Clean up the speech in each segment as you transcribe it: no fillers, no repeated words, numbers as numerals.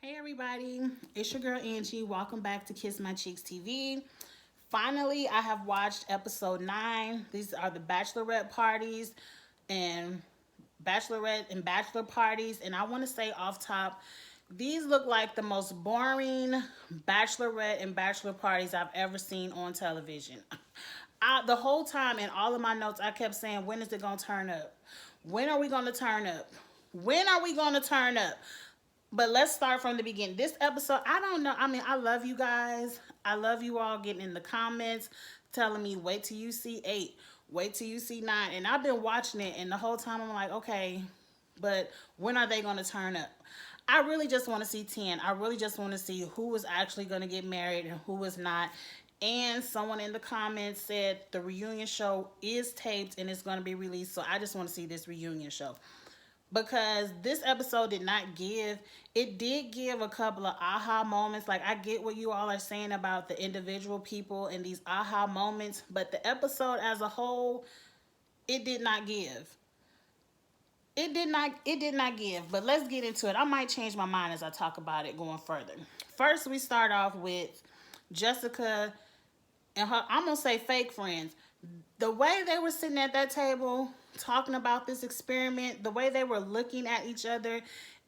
Hey everybody, it's your girl Angie. Welcome back to Kiss My Cheeks TV. Finally, I have watched episode 9. These are the bachelorette parties and bachelorette and bachelor parties. And I want to say off top, these look like the most boring bachelorette and bachelor parties I've ever seen on television. The whole time in all of my notes, I kept saying, when is it going to turn up? When are we going to turn up? When are we going to turn up? But let's start from the beginning. This episode, I don't know. I mean, I love you guys. I love you all getting in the comments, telling me, wait till you see 8, wait till you see 9. And I've been watching it, and the whole time I'm like, okay, but when are they going to turn up? I really just want to see 10. I really just want to see who is actually going to get married and who is not. And someone in the comments said the reunion show is taped and it's going to be released. So I just want to see this reunion show because this episode did not give, it did give a couple of aha moments. Like, I get what you all are saying about the individual people and these aha moments, but the episode as a whole, it did not give. It did not give. But let's get into it. I might change my mind as I talk about it going further. First, we start off with Jessica and her, I'm gonna say, fake friends. The way they were sitting at that table talking about this experiment, the way they were looking at each other,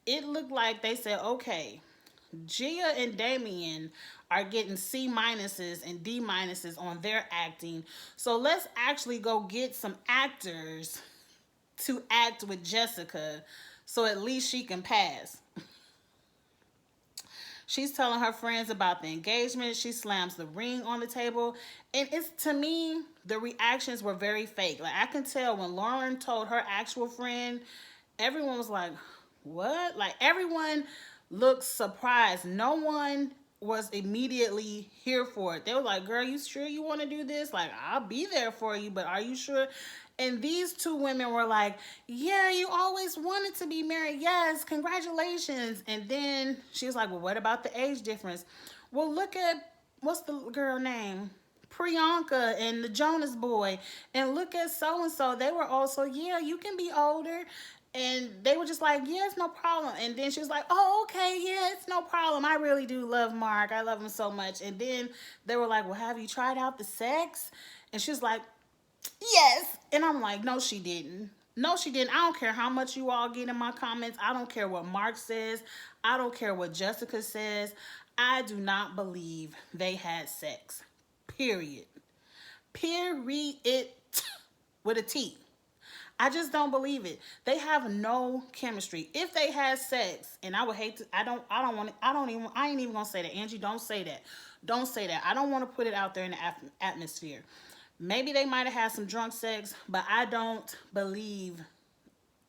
it looked like they said, okay, Gia and Damien are getting C minuses and D minuses on their acting. So let's actually go get some actors to act with Jessica so at least she can pass. She's telling her friends about the engagement. She slams the ring on the table. And it's, to me, the reactions were very fake. Like, I can tell when Lauren told her actual friend, everyone was like, what? Like, everyone looked surprised. No one was immediately here for it. They were like, girl, you sure you want to do this? Like, I'll be there for you, but are you sure? And these two women were like, yeah, you always wanted to be married. Yes, congratulations. And then she was like, well, what about the age difference? Well, look at, what's the girl name? Priyanka and the Jonas boy. And look at so and so. They were also, yeah, you can be older. And they were just like, yeah, it's no problem. And then she was like, oh, okay, yeah, it's no problem. I really do love Mark. I love him so much. And then they were like, well, have you tried out the sex? And she was like, yes. And I'm like, no, she didn't. No, she didn't. I don't care how much you all get in my comments. I don't care what Mark says. I don't care what Jessica says. I do not believe they had sex. Period. Period. With a T. I just don't believe it. They have no chemistry. If they had sex, and I would hate to, I don't want to, I ain't even gonna say that. Angie, don't say that. Don't say that. I don't want to put it out there in the atmosphere. Maybe they might have had some drunk sex, but I don't believe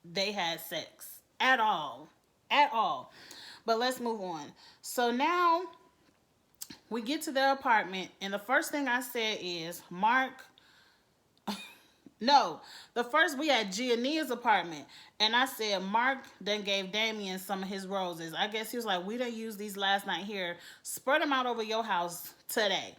they had sex at all. At all. But let's move on. So now we get to their apartment, and the first thing I said is, Mark, no, the first we had Giannia's apartment, and I said Mark then gave Damien some of his roses. I guess he was like, we done used these last night here. Spread them out over your house today.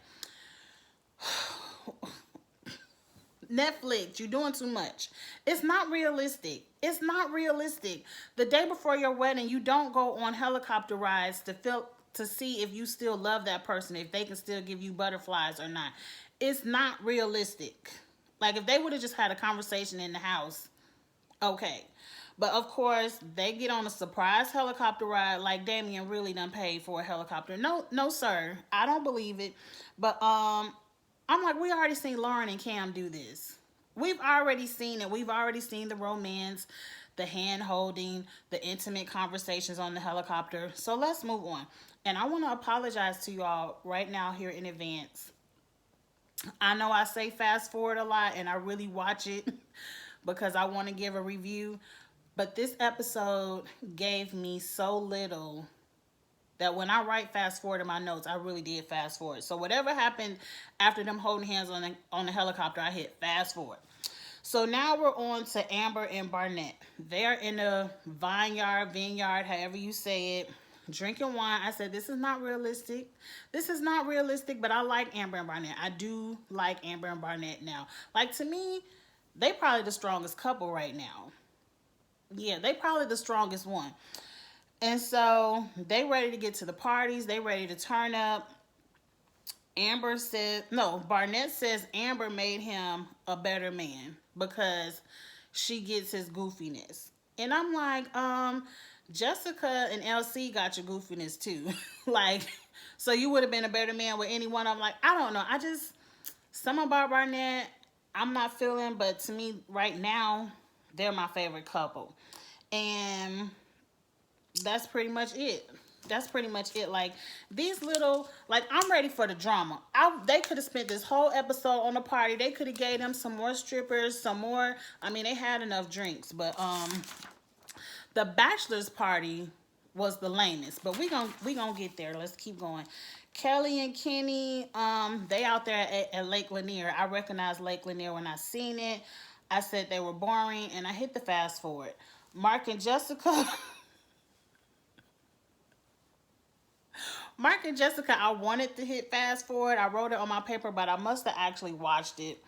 Netflix, you're doing too much. It's not realistic. It's not realistic. The day before your wedding, you don't go on helicopter rides to see if you still love that person, if they can still give you butterflies or not. It's not realistic. Like, if they would have just had a conversation in the house, okay. But of course, they get on a surprise helicopter ride like Damien really done paid for a helicopter. No, no, sir. I don't believe it. But I'm like, we already seen Lauren and Cam do this. We've already seen it. We've already seen the romance, the hand holding, the intimate conversations on the helicopter. So let's move on. And I want to apologize to you all right now here in advance. I know I say fast forward a lot and I really watch it because I want to give a review. But this episode gave me so little that when I write fast forward in my notes, I really did fast forward. So whatever happened after them holding hands on the helicopter, I hit fast forward. So now we're on to Amber and Barnett. They're in a vineyard, however you say it, drinking wine. I said, this is not realistic. This is not realistic, but I like Amber and Barnett. I do like Amber and Barnett now. Like, to me, they probably the strongest couple right now. Yeah, they probably the strongest one. And so they ready to get to the parties. They ready to turn up. Amber said, no, Barnett says Amber made him a better man because she gets his goofiness. And I'm like, Jessica and LC got your goofiness too. Like, so you would have been a better man with anyone. I'm like, I don't know. I just, some about Barnett, I'm not feeling, but to me, right now, they're my favorite couple. And that's pretty much it. That's pretty much it. Like these little, like I'm ready for the drama. They could have spent this whole episode on the party. They could have gave them some more strippers, some more. I mean, they had enough drinks, but the bachelor's party was the lamest. But we gonna get there. Let's keep going. Kelly and Kenny, they out there at Lake Lanier. I recognized Lake Lanier when I seen it. I said they were boring, and I hit the fast forward. Mark and Jessica. Mark and Jessica, I wanted to hit fast forward. I wrote it on my paper, but I must have actually watched it.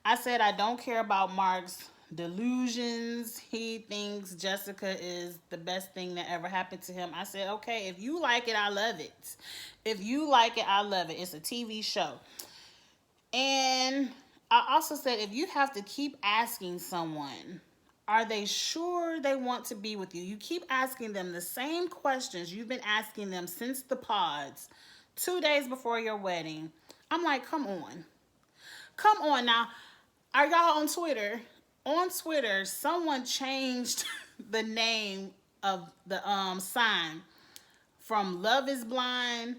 I said I don't care about Mark's delusions. He thinks Jessica is the best thing that ever happened to him. I said, okay, if you like it, I love it. If you like it, I love it. It's a TV show. And I also said, if you have to keep asking someone, are they sure they want to be with you? You keep asking them the same questions you've been asking them since the pods, 2 days before your wedding. I'm like, come on. Come on now. Are y'all on Twitter? On Twitter, someone changed the name of the sign from Love is Blind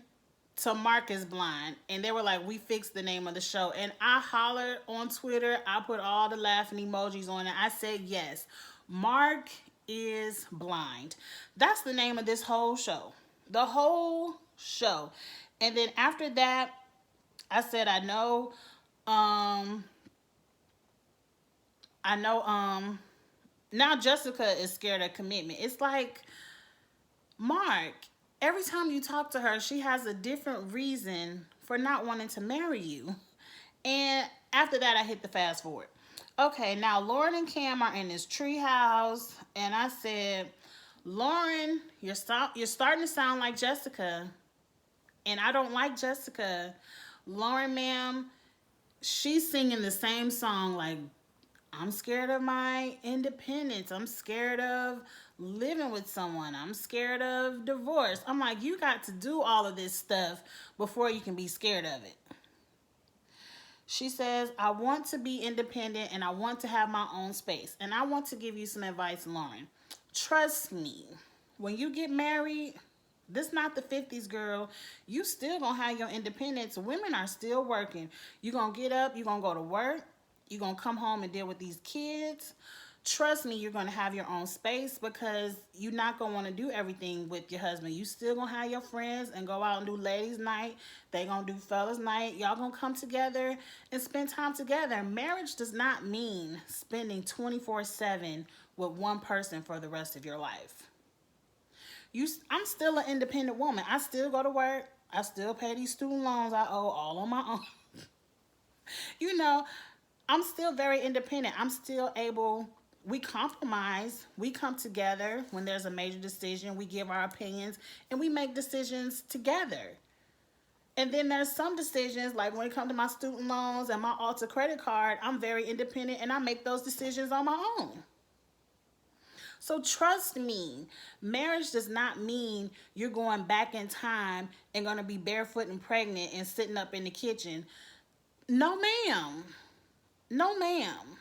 to Mark is Blind. And they were like, we fixed the name of the show. And I hollered on Twitter. I put all the laughing emojis on it. I said, yes, Mark is blind. That's the name of this whole show. The whole show. And then after that, I said, I know, now Jessica is scared of commitment. It's like, Mark, every time you talk to her, she has a different reason for not wanting to marry you. And after that, I hit the fast forward. Okay, now Lauren and Cam are in this tree house, and I said, Lauren, you're starting to sound like Jessica, and I don't like Jessica. Lauren, ma'am, she's singing the same song like, I'm scared of my independence. I'm scared of living with someone. I'm scared of divorce. I'm like, you got to do all of this stuff before you can be scared of it. She says, I want to be independent and I want to have my own space. And I want to give you some advice, Lauren. Trust me, when you get married, this not the 50s, girl. You still gonna have your independence. Women are still working. You gonna get up, you gonna go to work. You're going to come home and deal with these kids. Trust me, you're going to have your own space because you're not going to want to do everything with your husband. You still going to have your friends and go out and do ladies' night. They going to do fellas' night. Y'all going to come together and spend time together. Marriage does not mean spending 24/7 with one person for the rest of your life. I'm still an independent woman. I still go to work. I still pay these student loans I owe all on my own. You know, I'm still very independent. I'm still able, we compromise. We come together when there's a major decision. We give our opinions and we make decisions together. And then there's some decisions, like when it comes to my student loans and my Alta credit card, I'm very independent and I make those decisions on my own. So trust me, marriage does not mean you're going back in time and going to be barefoot and pregnant and sitting up in the kitchen. No, ma'am. No, ma'am.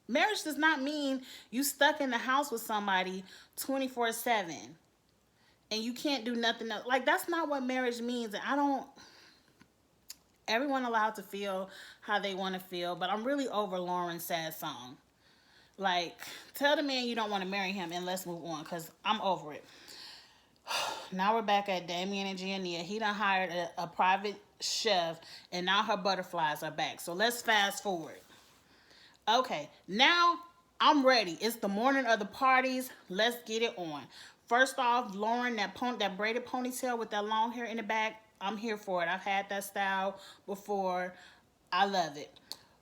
Marriage does not mean you stuck in the house with somebody 24/7 and you can't do nothing else. Like, that's not what marriage means. And everyone allowed to feel how they want to feel, but I'm really over Lauren's sad song. Like, tell the man you don't want to marry him and let's move on because I'm over it. Now we're back at Damien and Giannia. He done hired a private chef and now her butterflies are back. So let's fast forward. Okay, now I'm ready. It's the morning of the parties. Let's get it on. First off, Lauren, that braided ponytail with that long hair in the back, I'm here for it. I've had that style before. I love it.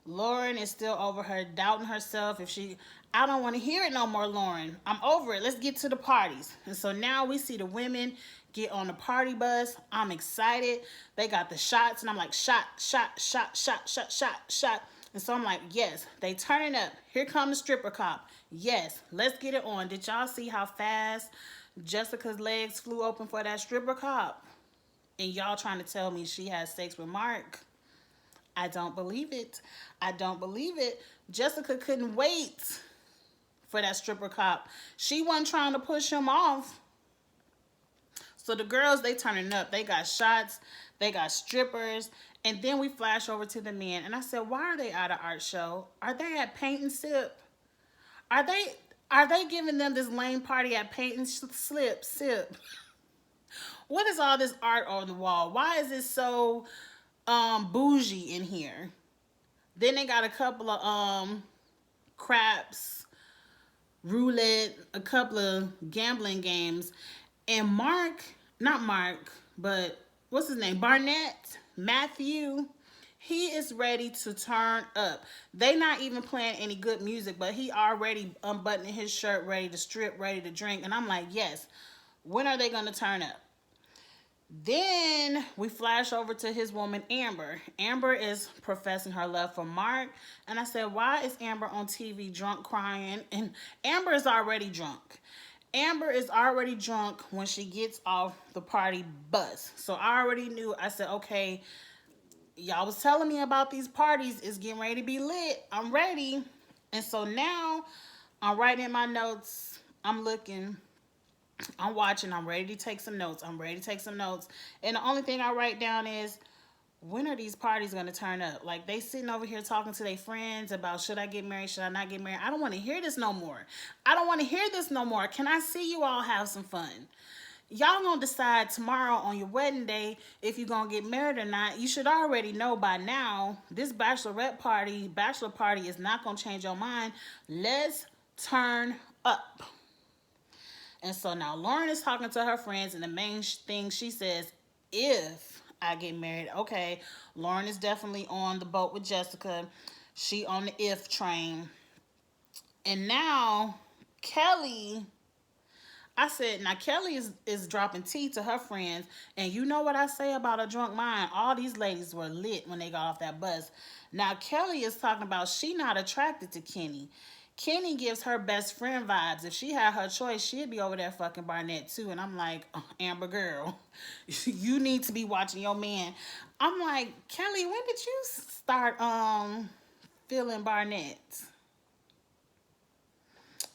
Lauren is still over her, doubting herself. I don't want to hear it no more, Lauren. I'm over it. Let's get to the parties. And so now we see the women get on the party bus. I'm excited. They got the shots, and I'm like, shot, shot, shot, shot, shot, shot, shot. And so I'm like, yes, they turning up. Here come the stripper cop. Yes, let's get it on. Did y'all see how fast Jessica's legs flew open for that stripper cop? And y'all trying to tell me she had sex with Mark? I don't believe it. I don't believe it. Jessica couldn't wait for that stripper cop. She wasn't trying to push him off. So the girls, they turning up. They got shots. They got strippers. And then we flash over to the men. And I said, why are they at an art show? Are they at Paint and Sip? Are they giving them this lame party at Paint and Sip? What is all this art on the wall? Why is it so bougie in here? Then they got a couple of craps, roulette, a couple of gambling games. And not Mark, but what's his name? Barnett, Matthew, he is ready to turn up. They not even playing any good music, but he already unbuttoning his shirt, ready to strip, ready to drink. And I'm like, yes, when are they going to turn up? Then we flash over to his woman, Amber. Amber is professing her love for Mark. And I said, why is Amber on TV drunk crying? And Amber is already drunk. Amber is already drunk when she gets off the party bus. So I already knew. I said, okay, y'all was telling me about these parties. It's getting ready to be lit. I'm ready. And so now I'm writing my notes. I'm looking. I'm watching. I'm ready to take some notes. And the only thing I write down is, when are these parties going to turn up? Like, they sitting over here talking to their friends about, should I get married? Should I not get married? I don't want to hear this no more. Can I see you all have some fun? Y'all going to decide tomorrow on your wedding day if you're going to get married or not. You should already know by now, this bachelor party is not going to change your mind. Let's turn up. And so now Lauren is talking to her friends, and the main thing she says, if I get married. Okay, Lauren is definitely on the boat with Jessica. She on the if train. And now Kelly, I said, now Kelly is dropping tea to her friends. And you know what I say about a drunk mind? All these ladies were lit when they got off that bus. Now Kelly is talking about she not attracted to Kenny. Kenny gives her best friend vibes. If she had her choice, she'd be over there fucking Barnett too. And I'm like, oh, Amber girl, you need to be watching your man. I'm like, Kelly, when did you start feeling Barnett?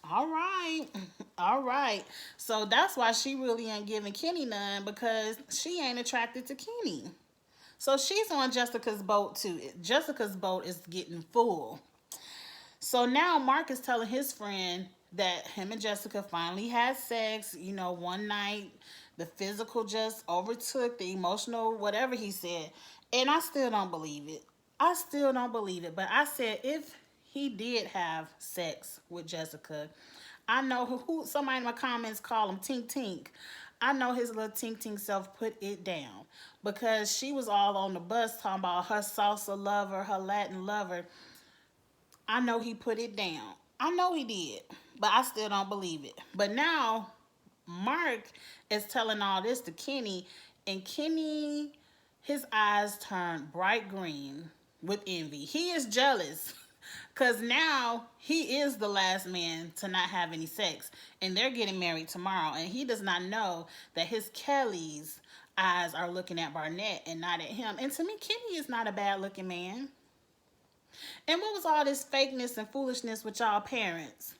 All right. So that's why she really ain't giving Kenny none, because she ain't attracted to Kenny. So she's on Jessica's boat too. Jessica's boat is getting full. So now Mark is telling his friend that him and Jessica finally had sex, one night. The physical just overtook the emotional, whatever he said. And I still don't believe it. But I said, if he did have sex with Jessica, I know who somebody in my comments call him Tink Tink. I know his little Tink Tink self put it down, because she was all on the bus talking about her salsa lover, her Latin lover. I know he put it down. I know he did, but I still don't believe it. But now Mark is telling all this to Kenny, and Kenny, his eyes turn bright green with envy. He is jealous, because now he is the last man to not have any sex, and they're getting married tomorrow, and he does not know that his Kelly's eyes are looking at Barnett and not at him. And to me, Kenny is not a bad looking man. And what was all this fakeness and foolishness with y'all parents?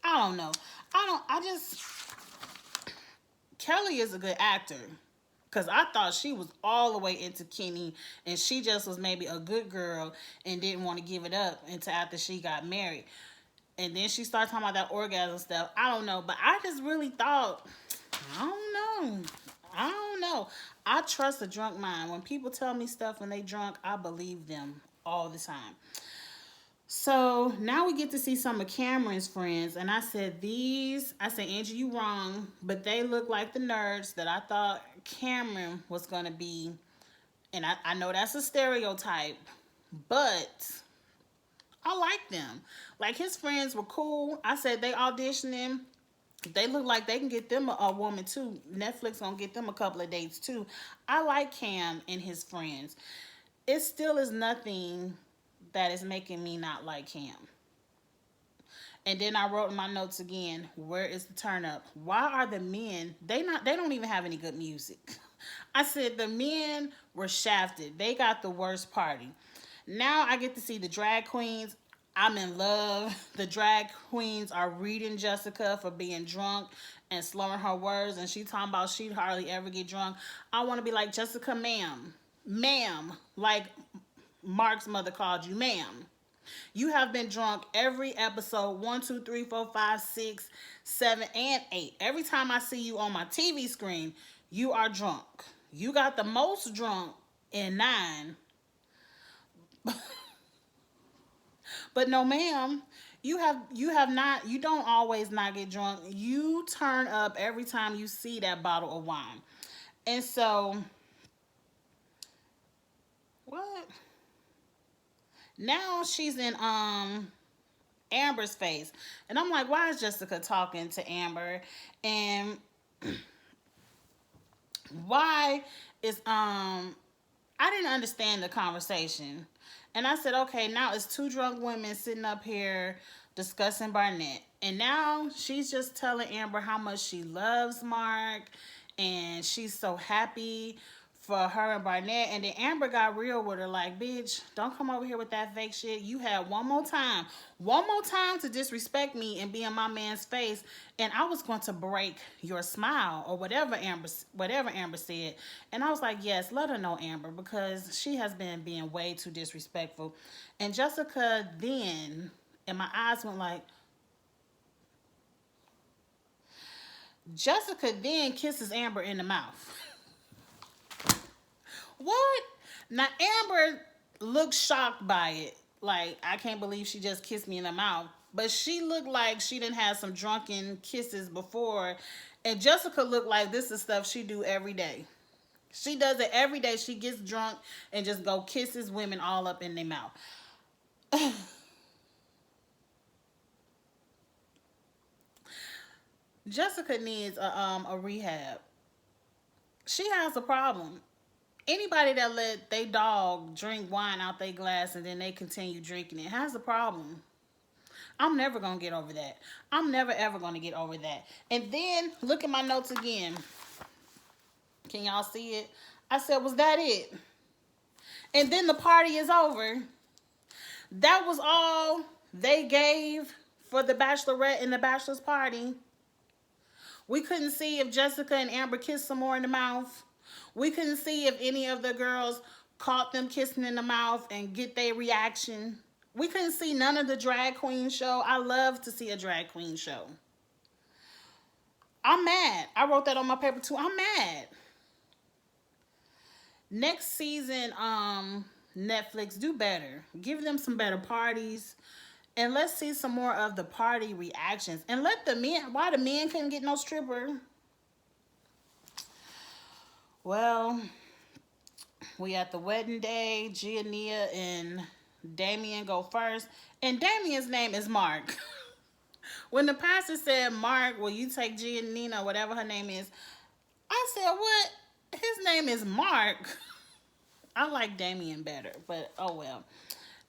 I don't know. Kelly is a good actor. Because I thought she was all the way into Kenny, and she just was maybe a good girl and didn't want to give it up until after she got married. And then she started talking about that orgasm stuff. I don't know. But I just really thought, I don't know. I trust a drunk mind. When people tell me stuff when they drunk, I believe them all the time. So now we get to see some of Cameron's friends, and I said, Angie, you wrong, but they look like the nerds that I thought Cameron was going to be. And I know that's a stereotype, but I like them. Like his friends were cool. I said they auditioned him. They look like they can get them a woman too. Netflix gonna get them a couple of dates too. I like Cam and his friends. It still is nothing that is making me not like Cam. And then I wrote in my notes again, where is the turn up? Why are the men, they don't even have any good music. I said the men were shafted. They got the worst party. Now I get to see the drag queens. I'm in love. The drag queens are reading Jessica for being drunk and slurring her words, and she talking about she'd hardly ever get drunk. I want to be like, Jessica, ma'am. Ma'am. Like Mark's mother called you, ma'am. You have been drunk every episode 1, 2, 3, 4, 5, 6, 7, and 8. Every time I see you on my TV screen, you are drunk. You got the most drunk in 9. But no, ma'am, you don't always not get drunk. You turn up every time you see that bottle of wine. And so what? Now she's in Amber's face. And I'm like, why is Jessica talking to Amber? And why is I didn't understand the conversation. And I said, okay, now it's two drunk women sitting up here discussing Barnett. And now she's just telling Amber how much she loves Mark and she's so happy for her and Barnett. And then Amber got real with her, like, bitch, don't come over here with that fake shit. You had one more time to disrespect me and be in my man's face, and I was going to break your smile, or whatever Amber said. And I was like, yes, let her know, Amber, because she has been being way too disrespectful. And Jessica then, and my eyes went like, Jessica then kisses Amber in the mouth. What? Now, Amber looked shocked by it. Like, I can't believe she just kissed me in the mouth. But she looked like she didn't have some drunken kisses before. And Jessica looked like this is stuff she do every day. She does it every day. She gets drunk and just go kisses women all up in their mouth. Jessica needs a rehab. She has a problem. Anybody that let their dog drink wine out their glass and then they continue drinking it has a problem. I'm never going to get over that. I'm never ever going to get over that. And then look at my notes again. Can y'all see it? I said, was that it? And then the party is over. That was all they gave for the bachelorette and the bachelor's party. We couldn't see if Jessica and Amber kissed some more in the mouth. We couldn't see if any of the girls caught them kissing in the mouth and get their reaction. We couldn't see none of the drag queen show. I love to see a drag queen show. I'm mad. I wrote that on my paper too. I'm mad. Next season, Netflix, do better. Give them some better parties. And let's see some more of the party reactions. And let the men, why the men couldn't get no stripper? Well, we at the wedding day. Giannia and Damien go first. And Damien's name is Mark. When the pastor said, Mark, will you take Giannina, whatever her name is? I said, what? His name is Mark. I like Damien better, but oh well.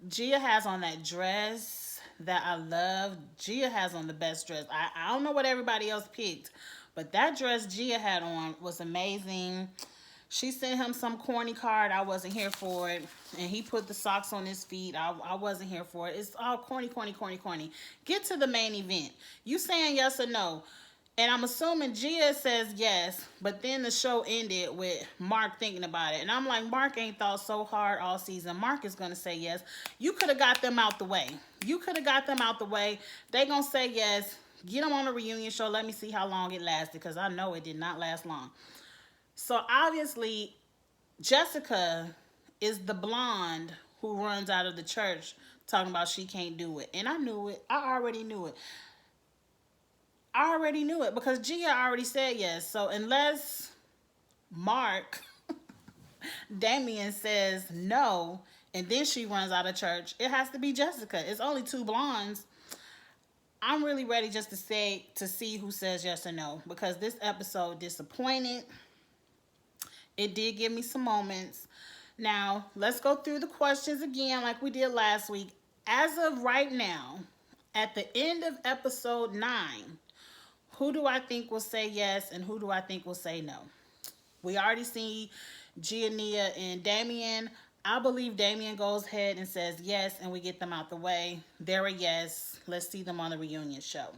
Gia has on that dress that I love. Gia has on the best dress. I don't know what everybody else picked, but that dress Gia had on was amazing. She sent him some corny card. I wasn't here for it. And he put the socks on his feet. I wasn't here for it. It's all corny, corny, corny, corny. Get to the main event. You saying yes or no? And I'm assuming Gia says yes, but then the show ended with Mark thinking about it. And I'm like, Mark ain't thought so hard all season. Mark is going to say yes. You could have got them out the way. You could have got them out the way. They going to say yes. Get them on a reunion show. Let me see how long it lasted, because I know it did not last long. So obviously, Jessica is the blonde who runs out of the church talking about she can't do it. And I knew it. I already knew it. I already knew it because Gia already said yes. So unless Mark, Damien says no, and then she runs out of church, it has to be Jessica. It's only two blondes. I'm really ready just to see who says yes or no, because this episode disappointed. It did give me some moments. Now, let's go through the questions again like we did last week. As of right now, at the end of episode 9, who do I think will say yes and who do I think will say no? We already see Giannia and Damien. I believe Damien goes ahead and says yes, and we get them out the way. They're a yes. Let's see them on the reunion show.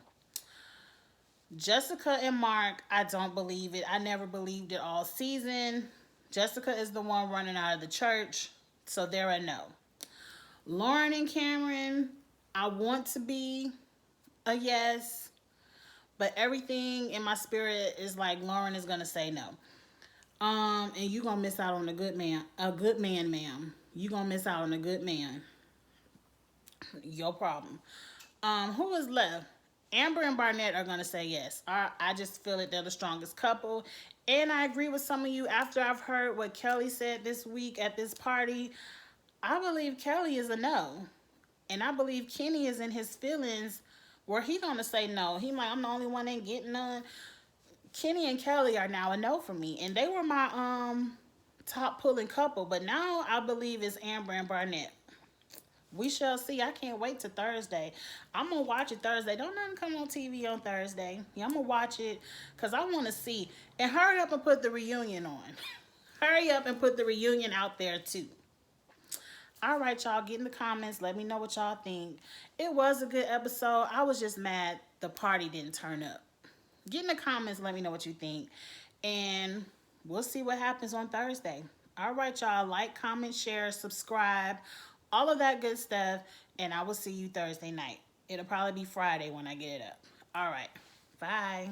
Jessica and Mark, I don't believe it. I never believed it all season. Jessica is the one running out of the church, so they're a no. Lauren and Cameron, I want to be a yes, but everything in my spirit is like Lauren is gonna say no. And you gonna miss out on a good man, ma'am. You gonna miss out on a good man. Your problem. Who is left? Amber and Barnett are gonna say yes. I just feel that they're the strongest couple, and I agree with some of you. After I've heard what Kelly said this week at this party, I believe Kelly is a no, and I believe Kenny is in his feelings where he gonna say no. He like, I'm the only one ain't getting none. Kenny and Kelly are now a no for me, and they were my top pulling couple, but now I believe it's Amber and Barnett. We shall see. I can't wait to Thursday. I'm going to watch it Thursday. Don't nothing come on TV on Thursday. Yeah, I'm going to watch it because I want to see. And hurry up and put the reunion on. Hurry up and put the reunion out there too. All right, y'all. Get in the comments. Let me know what y'all think. It was a good episode. I was just mad the party didn't turn up. Get in the comments. Let me know what you think. And we'll see what happens on Thursday. All right, y'all. Like, comment, share, subscribe. All of that good stuff, and I will see you Thursday night. It'll probably be Friday when I get it up. All right. Bye.